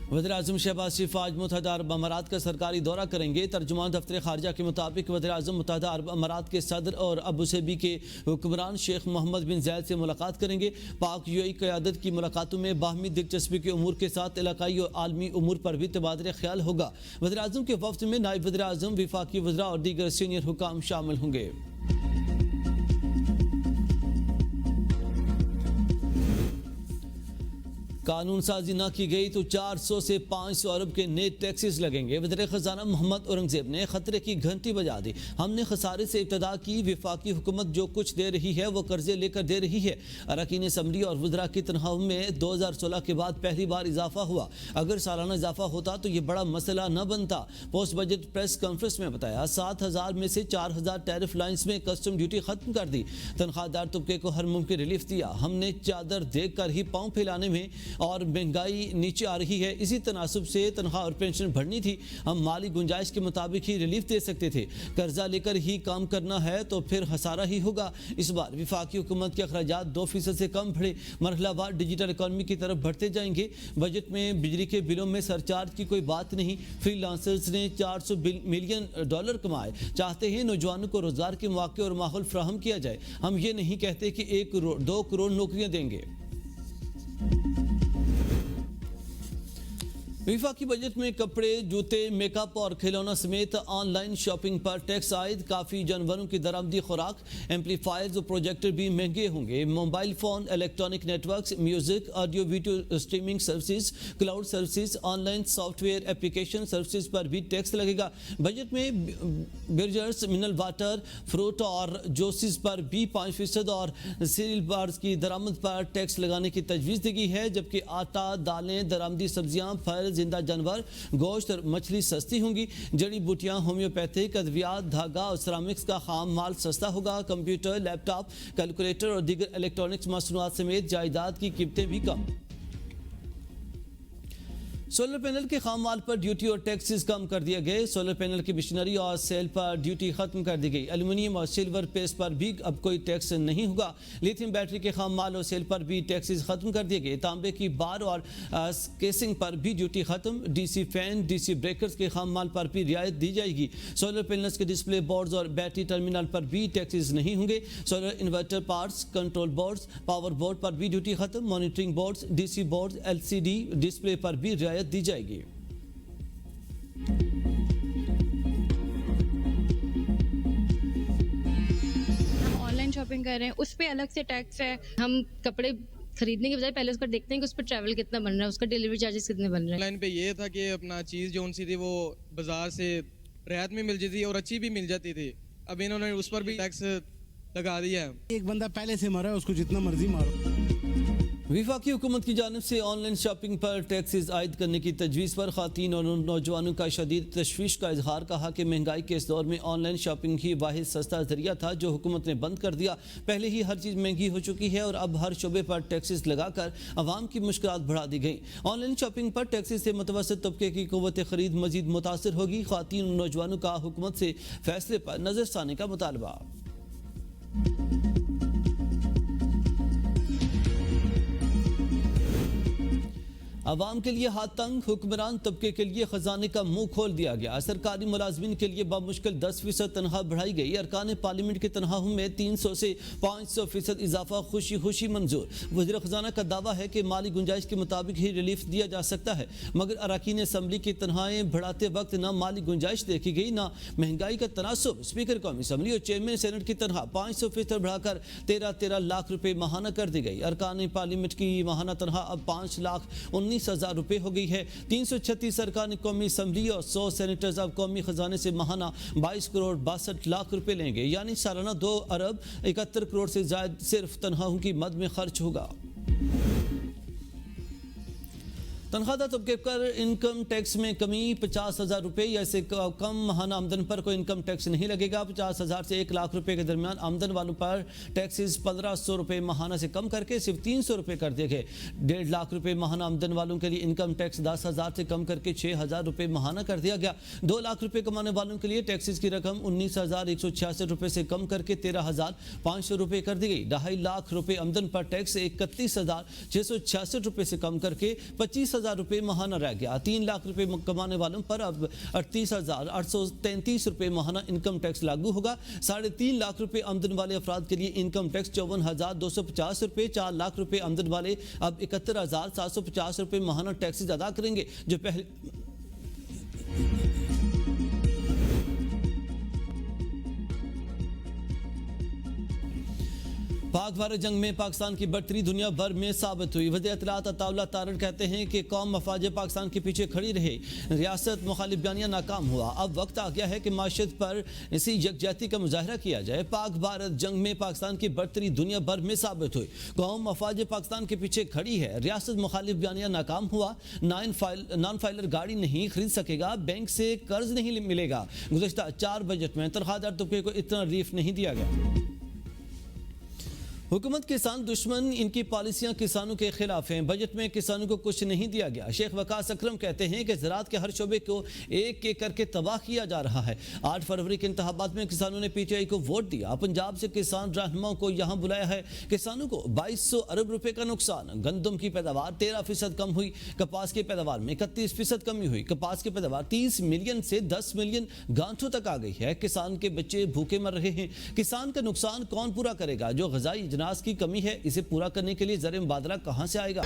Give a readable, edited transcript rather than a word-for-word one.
वज़ीर-ए-आज़म शहबाज शरीफ आज मुत्तहिदा अरब अमारात का सरकारी दौरा करेंगे। तर्जुमान दफ्तर खारजा के मुताबिक वज़ीर-ए-आज़म मुत्तहिदा अरब अमारात के सदर और अबूसबी के हुक्मरान शेख मोहम्मद बिन ज़ायद से मुलाकात करेंगे। पाक यूएई क़यादत की मुलाकातों में बाहमी दिलचस्पी के उमूर के साथ इलाकाई और आलमी उमूर पर भी तबादला ख्याल होगा। वज़ीर-ए-आज़म के वफ़द में नायब वज़ीर-ए-आज़म, वफाकी वज़रा और दीगर सीनियर हुकाम शामिल होंगे। कानून साजी न की गई तो 400 से 500 अरब के नए टैक्सेस लगेंगे। वज़ीर ख़जाना मोहम्मद औरंगज़ेब ने खतरे की घंटी बजा दी। हमने खसारे से इब्तदा की। वफाकी हुकूमत जो कुछ दे रही है वो कर्जे लेकर दे रही है। अरकान असम्बली और वज़रा की तनख्वाहों में 2016 के बाद पहली बार इजाफा हुआ। अगर सालाना इजाफा होता तो ये बड़ा मसला न बनता। पोस्ट बजट प्रेस कॉन्फ्रेंस में बताया 7,000 में से 4,000 टैरिफ लाइन्स में कस्टम ड्यूटी खत्म कर दी। तनख्वाहदार तबके को हर मुमकिन रिलीफ दिया। हमने चादर देख कर ही पाँव फैलाने में और महंगाई नीचे आ रही है, इसी तनासब से तनख्वाह और पेंशन भरनी थी। हम माली गुंजाइश के मुताबिक ही रिलीफ दे सकते थे। कर्जा लेकर ही काम करना है तो फिर हसारा ही होगा। इस बार वफाकी हुकूमत के अखराजात 2% से कम बढ़े। मरहलावार डिजिटल इकॉनमी की तरफ बढ़ते जाएंगे। बजट में बिजली के बिलों में सरचार्ज की कोई बात नहीं। फ्रीलांसर्स ने $400 मिलियन कमाए। चाहते हैं नौजवानों को रोजगार के मौके और माहौल फ्राहम किया जाए। हम ये नहीं कहते कि 1-2 करोड़ नौकरियां देंगे। वफाकी बजट में कपड़े, जूते, मेकअप और खिलौना समेत ऑनलाइन शॉपिंग पर टैक्स आयद। काफ़ी जानवरों की दरामदी खुराक, एम्पलीफायर्स और प्रोजेक्टर भी महंगे होंगे। Mobile phone, electronic networks, music, audio video streaming services, cloud services, online software application services पर भी टैक्स लगेगा। बजट में बिरजर्स, मिनरल वाटर, फ्रूट और जूसेस पर भी 5% और सीरियल बार्स की दरामद पर टैक्स लगाने की तजवीज़ दी गई है। जबकि आटा, दालें, दरामदी सब्जियाँ, फल, जिंदा जानवर, गोश्त और मछली सस्ती होंगी। जड़ी बूटियां, होम्योपैथिक अद्वियात, धागा और सिरामिक्स का खाम माल सस्ता होगा। कंप्यूटर, लैपटॉप, कैलकुलेटर और दीगर इलेक्ट्रॉनिक्स मसनूआत समेत जायदाद की कीमतें भी कम। सोलर पैनल के खाम माल पर ड्यूटी और टैक्सेस कम कर दिए गए। सोलर पैनल की मशीनरी और सेल पर ड्यूटी खत्म कर दी गई। एल्युमिनियम और सिल्वर पेस्ट पर भी अब कोई टैक्स नहीं होगा। लिथियम बैटरी के खाम माल और सेल पर भी टैक्सेस खत्म कर दिए गए। तांबे की बार और केसिंग पर भी ड्यूटी खत्म। डीसी फैन, डीसी ब्रेकर्स के खाम माल पर भी रियायत दी जाएगी। सोलर पैनल्स के डिस्प्ले बोर्ड्स और बैटरी टर्मिनल पर भी टैक्सेस नहीं होंगे। Solar inverter parts, control boards, power board पर भी ड्यूटी खत्म। Monitoring boards, DC boards, LCD display पर भी रियायत दी जाएगी। हम ऑनलाइन शॉपिंग कर रहे हैं, उस पे अलग से टैक्स है। हम कपड़े खरीदने के बजाय पहले उस पर देखते हैं कि उस पर ट्रैवल कितना बन रहा है, उसका डिलीवरी चार्जेस कितने बन रहे हैं। ऑनलाइन पे ये था कि अपना चीज़ जो सी थी वो बाजार से रियायत में मिल जाती थी और अच्छी भी मिल जाती थी। अब इन्होंने उस पर भी टैक्स लगा दिया है। एक बंदा पहले से मरा है, उसको जितना मर्जी मारो। वफाकी हुकूमत की जानिब से ऑनलाइन शॉपिंग पर टैक्सेस आयद करने की तजवीज़ पर ख़वातीन और नौजवानों का शदीद तशवीश का इजहार। कहा कि महंगाई के इस दौर में ऑनलाइन शॉपिंग ही वाहिद सस्ता ज़रिया था जो हुकूमत ने बंद कर दिया। पहले ही हर चीज़ महंगी हो चुकी है और अब हर शोबे पर टैक्सेस लगाकर अवाम की मुश्किलात बढ़ा दी गई। ऑनलाइन शॉपिंग पर टैक्सेस से मुतवस्सित तबके की क़ुव्वत ख़रीद मज़ीद मुतासर होगी। ख़वातीन और नौजवानों का हुकूमत से फैसले पर नज़रसानी का मुतालबा। अवाम के लिए हाथ तंग, हुक्मरान तबके के लिए खजाने का मुंह खोल दिया गया। सरकारी मुलाजमिन के लिए बामुश्किल 10% तनख्वाह बढ़ाई गई। अरकान पार्लियामेंट की तनख्वाहों में 300 से 500% इजाफा खुशी खुशी मंजूर। वज़ीर ख़जाना का दावा है कि माली गुंजाइश के मुताबिक ही रिलीफ दिया जा सकता है, मगर अरकान असम्बली की तनख्वाहें बढ़ाते वक्त न माली गुंजाइश देखी गई न महंगाई का तनासब। स्पीकर कौमी असम्बली और चेयरमैन सेनेट की तनख्वाह 500% बढ़ाकर 13 लाख रुपये माहाना कर दी गई। अरकान पार्लियामेंट की माहाना तनख्वाह अब 5,19,000 रुपये हो गई है। 336 अरकान कौमी असम्बली और 100 सेनेटर्स अब कौमी खजाने से माहाना 22 करोड़ 62 लाख रुपये लेंगे, यानी सालाना 2 अरब 71 करोड़ से ज्यादा सिर्फ तनख्वाहों की मद में खर्च होगा। तनख्वाहदार तबके पर इनकम टैक्स में कमी 50,000 रुपये या इससे कम माहाना आमदन पर कोई इनकम टैक्स नहीं लगेगा। 50,000 से 1 लाख रुपये के दरमियान आमदन वालों पर टैक्सेस 1,500 रुपये माहाना से कम करके सिर्फ 300 रुपये कर दिए गए। 1.5 लाख रुपये माहाना आमदन वालों के लिए इनकम टैक्स 10,000 से कम करके 6,000 रुपये माहाना कर दिया गया। 2 लाख रुपये कमाने वालों के लिए टैक्सेस की रकम 19,166 रुपये से कम करके 13,500 रुपये कर दी गई। 2.5 लाख रुपये आमदन पर टैक्स 31,666 रुपये से कम करके 25,000 30,000 रुपये माहाना रह गया। 3 लाख रुपए कमाने वालों पर अब 38,833 रुपये माहाना इनकम टैक्स लागू होगा। 3.5 लाख रुपए आमदन वाले अफराद के लिए इनकम टैक्स 54,250 रुपये। 4 लाख रुपए आमदन वाले अब 71,750 रुपये माहाना टैक्सेस अदा करेंगे, जो पहले पाक भारत जंग में पाकिस्तान की बढ़तरी दुनिया भर में साबित हुई। वज़ीर इत्तलात अताउल्लाह तारड़ कहते हैं कि कौम मफाज पाकिस्तान के पीछे खड़ी रहे, रियासत मुखालिफ बयानिया नाकाम हुआ। अब वक्त आ गया है कि माशरत पर इसी यकजहती का मुजाहरा किया जाए। पाक भारत जंग में पाकिस्तान की बढ़तरी दुनिया भर में साबित हुई। कौम मफाज पाकिस्तान के पीछे खड़ी है, रियासत मुखालिफ बयानिया नाकाम हुआ। नॉन फाइलर गाड़ी नहीं खरीद सकेगा, बैंक से कर्ज नहीं मिलेगा। गुज़श्ता 4 बजट में तनख्वाहदार तबके को इतना रिलीफ नहीं दिया गया। हुकूमत किसान दुश्मन, इनकी पॉलिसियां किसानों के खिलाफ हैं। बजट में किसानों को कुछ नहीं दिया गया। शेख वकास अकरम कहते हैं कि ज़राअत के हर शोबे को एक एक करके तबाह किया जा रहा है। 8 फरवरी के इंतखाबात में किसानों ने PTI को वोट दिया। पंजाब से किसान रहनुमाओं को यहाँ बुलाया है। किसानों को 2200 अरब रुपए का नुकसान। गंदम की पैदावार 13% कम हुई। कपास की पैदावार में 31% कमी हुई। कपास की पैदावार 30 मिलियन से 10 मिलियन गांठों तक आ गई है। किसान के बच्चे भूखे मर रहे हैं। किसान का नुकसान कौन पूरा करेगा? जो ग़िज़ाई अजनास की कमी है, इसे पूरा करने के लिए ज़र मुबादला कहाँ से आएगा?